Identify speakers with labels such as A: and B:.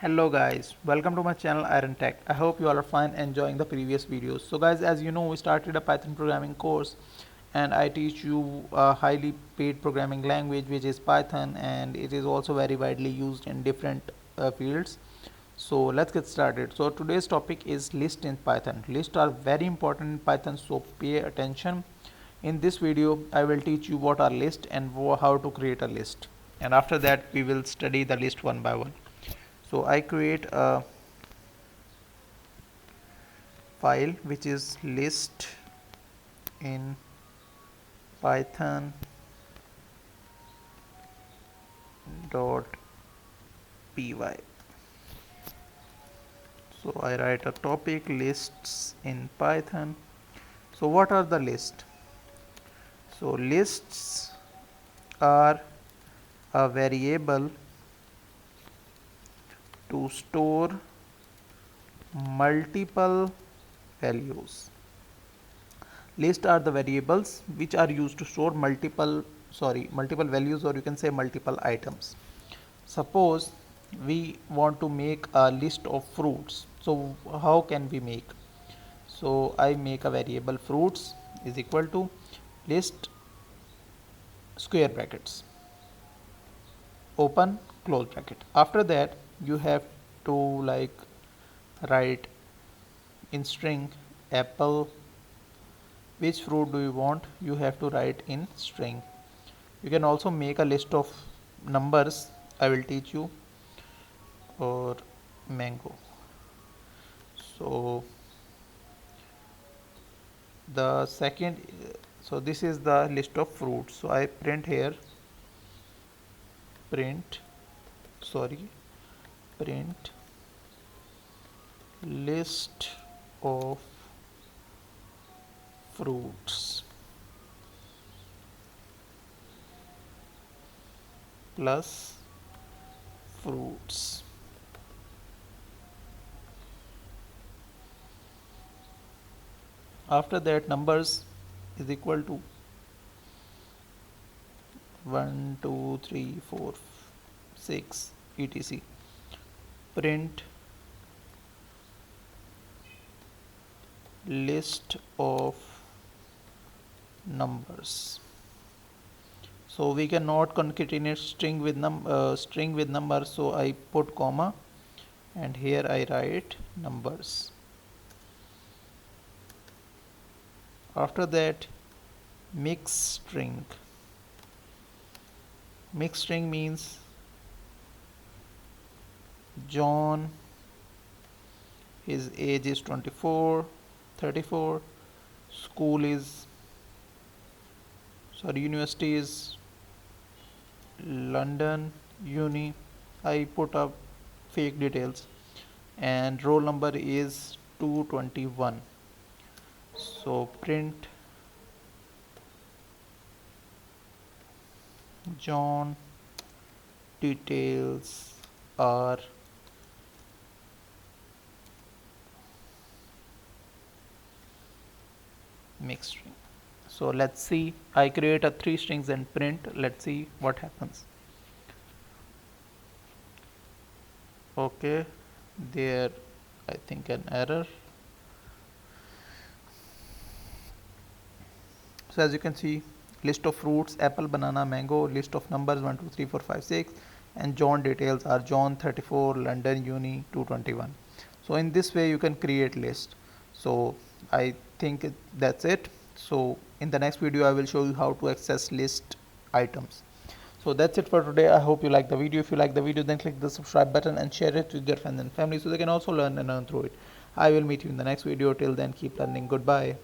A: Hello guys, welcome to my channel Iron Tech. I hope you all are fine enjoying the previous videos. So guys, as you know, we started a Python programming course and I teach you a highly paid programming language which is Python, and it is also very widely used in different fields. So let's get started. So today's topic is list in Python. Lists are very important in Python, so pay attention. In this video I will teach you what are lists and how to create a list, and after that we will study the list one by one. So I create a file which is list in python dot py. So I write a topic lists in Python. So what are the lists? So lists are a variable to store multiple values. Lists are the variables which are used to store multiple values, or you can say multiple items. Suppose we want to make a list of fruits. So how can we make? So I make a variable fruits is equal to list square brackets open close bracket. After that you have to write in string apple. Which fruit do you want? You have to write in string. You can also make a list of numbers, I will teach you, or mango. So the second, so this is the list of fruits. So I print here print list of fruits plus fruits. After that numbers is equal to 1 2 3 4 6 etc. Print list of numbers. So we cannot concatenate string with number, so I put comma and here I write numbers. After that mix string. Mix string means John, his age is 24, 34, university is London Uni. I put up fake details, and roll number is 221. So print John details are mixed string. So let's see, I create a 3 strings and print. Let's see what happens. Okay, there I think an error. So as you can see, list of fruits apple, banana, mango. List of numbers 1 2 3 4 5 6, and John details are John 34, London Uni 221. So in this way you can create list. So I think that's it. So in the next video I will show you how to access list items. So that's it for today. I hope you like the video. If you like the video, then click the subscribe button and share it with your friends and family so they can also learn and earn through it. I will meet you in the next video. Till then, keep learning. Goodbye.